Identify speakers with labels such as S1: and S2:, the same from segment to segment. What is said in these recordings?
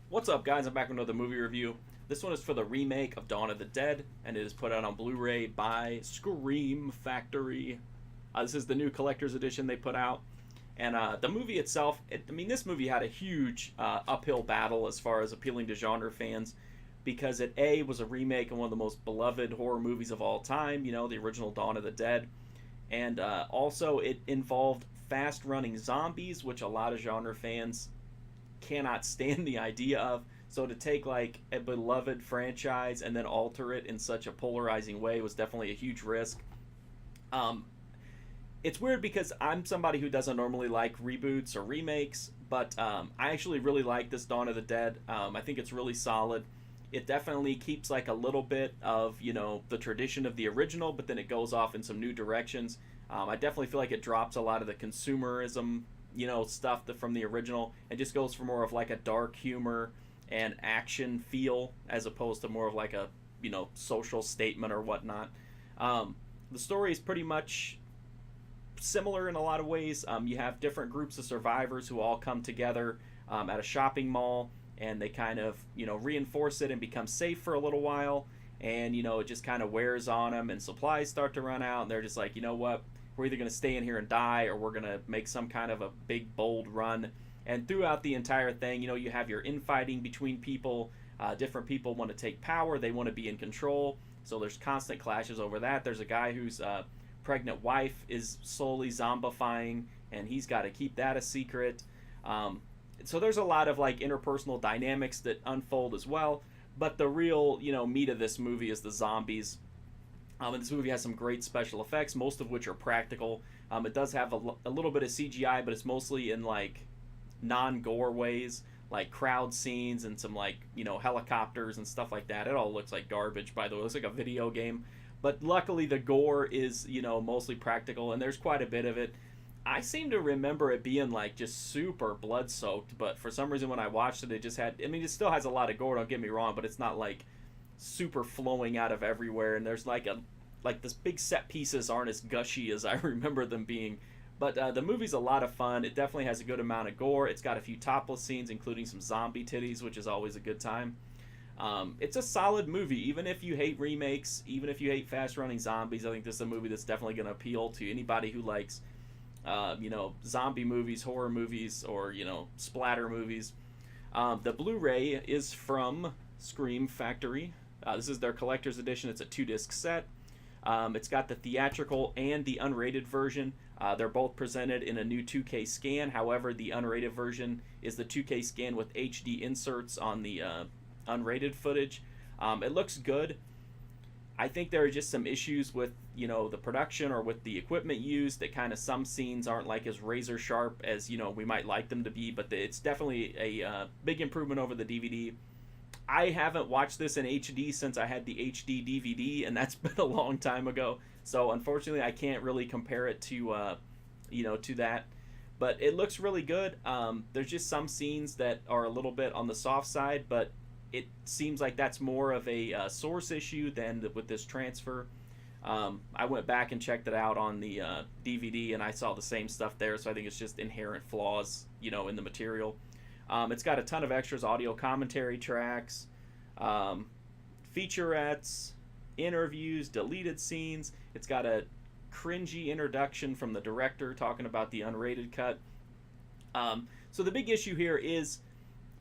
S1: What's up, guys? I'm back with another movie review. This one is for the remake of Dawn of the Dead, and it is put out on Blu-ray by Scream Factory. This is the new collector's edition they put out. And the movie itself, this movie had a huge uphill battle as far as appealing to genre fans because it A, was a remake of one of the most beloved horror movies of all time, the original Dawn of the Dead. And also, it involved fast-running zombies, which a lot of genre fans cannot stand the idea of. So to take like a beloved franchise and then alter it in such a polarizing way was definitely a huge risk. Um, it's weird because I'm somebody who doesn't normally like reboots or remakes, but I actually really like this Dawn of the Dead. I think it's really solid. It definitely keeps like a little bit of the tradition of the original, but then it goes off in some new directions. I definitely feel like it drops a lot of the consumerism stuff that from the original and just goes for more of like a dark humor and action feel as opposed to more of like a social statement or whatnot. The story is pretty much similar in a lot of ways. You have different groups of survivors who all come together at a shopping mall, and they kind of reinforce it and become safe for a little while, and it just kind of wears on them, and supplies start to run out, and they're just like, you know what, we're either going to stay in here and die, or we're going to make some kind of a big bold run. And throughout the entire thing, you have your infighting between people. Different people want to take power, they want to be in control, so there's constant clashes over that. There's a guy whose pregnant wife is slowly zombifying, and he's got to keep that a secret. So there's a lot of like interpersonal dynamics that unfold as well. But the real meat of this movie is the zombies. And this movie has some great special effects, most of which are practical. It does have a little bit of CGI, but it's mostly in like non-gore ways, like crowd scenes and some like helicopters and stuff like that. It all looks like garbage, by the way. It looks like a video game. But luckily the gore is mostly practical, and there's quite a bit of it. I seem to remember it being like just super blood soaked, but for some reason when I watched it, it just had. It still has a lot of gore. Don't get me wrong, but it's not like super flowing out of everywhere. And there's like this big set pieces aren't as gushy as I remember them being. But the movie's a lot of fun. It definitely has a good amount of gore. It's got a few topless scenes, including some zombie titties, which is always a good time. It's a solid movie, even if you hate remakes, even if you hate fast-running zombies. I think this is a movie that's definitely going to appeal to anybody who likes zombie movies, horror movies, or splatter movies. The Blu-ray is from Scream Factory. This is their collector's edition. It's a 2-disc set. It's got the theatrical and the unrated version. They're both presented in a new 2K scan. However, the unrated version is the 2K scan with HD inserts on the unrated footage. It looks good. I think there are just some issues with the production or with the equipment used, that kind of some scenes aren't like as razor sharp as we might like them to be, but it's definitely a big improvement over the DVD. I haven't watched this in HD since I had the HD DVD, and that's been a long time ago, so unfortunately I can't really compare it to to that. But it looks really good. There's just some scenes that are a little bit on the soft side, but it seems like that's more of a source issue than with this transfer. I went back and checked it out on the DVD, and I saw the same stuff there, so I think it's just inherent flaws, in the material. It's got a ton of extras, audio commentary tracks, featurettes, interviews, deleted scenes. It's got a cringy introduction from the director talking about the unrated cut. So the big issue here is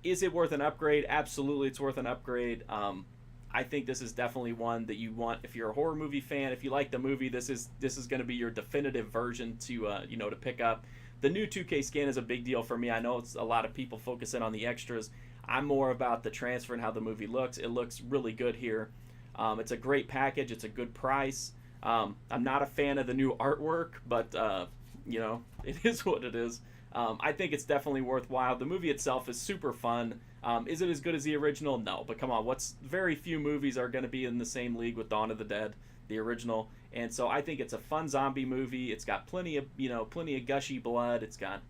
S1: it worth an upgrade? Absolutely, it's worth an upgrade. I think this is definitely one that you want if you're a horror movie fan. If you like the movie, this is going to be your definitive version to to pick up. The new 2K scan is a big deal for me. I know it's a lot of people focusing on the extras. I'm more about the transfer and how the movie looks. It looks really good here. It's a great package. It's a good price. I'm not a fan of the new artwork, but it is what it is. I think it's definitely worthwhile. The movie itself is super fun. Is it as good as the original? No, but come on, very few movies are going to be in the same league with Dawn of the Dead, the original. And so I think it's a fun zombie movie. It's got plenty of gushy blood. It's got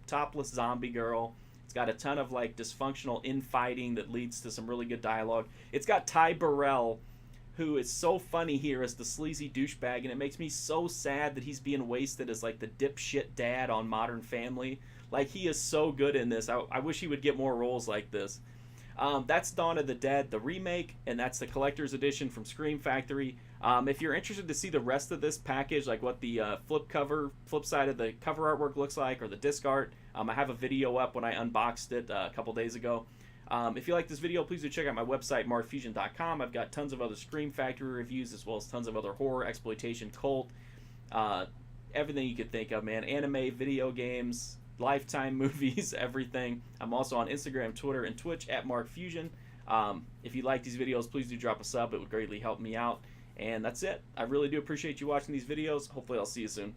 S1: topless zombie girl. It's got a ton of like dysfunctional infighting that leads to some really good dialogue. It's got Ty Burrell, who is so funny here as the sleazy douchebag, and it makes me so sad that he's being wasted as like the dipshit dad on Modern Family. Like, he is so good in this. I wish he would get more roles like this. That's Dawn of the Dead, the remake, and that's the collector's edition from Scream Factory. If you're interested to see the rest of this package, like what the flip side of the cover artwork looks like, or the disc art, I have a video up when I unboxed it a couple days ago. If you like this video, please do check out my website, markfusion.com. I've got tons of other Scream Factory reviews, as well as tons of other horror, exploitation, cult, everything you could think of, man. Anime, video games, Lifetime movies, everything. I'm also on Instagram, Twitter, and Twitch at markfusion. If you like these videos, please do drop a sub. It would greatly help me out. And that's it. I really do appreciate you watching these videos. Hopefully I'll see you soon.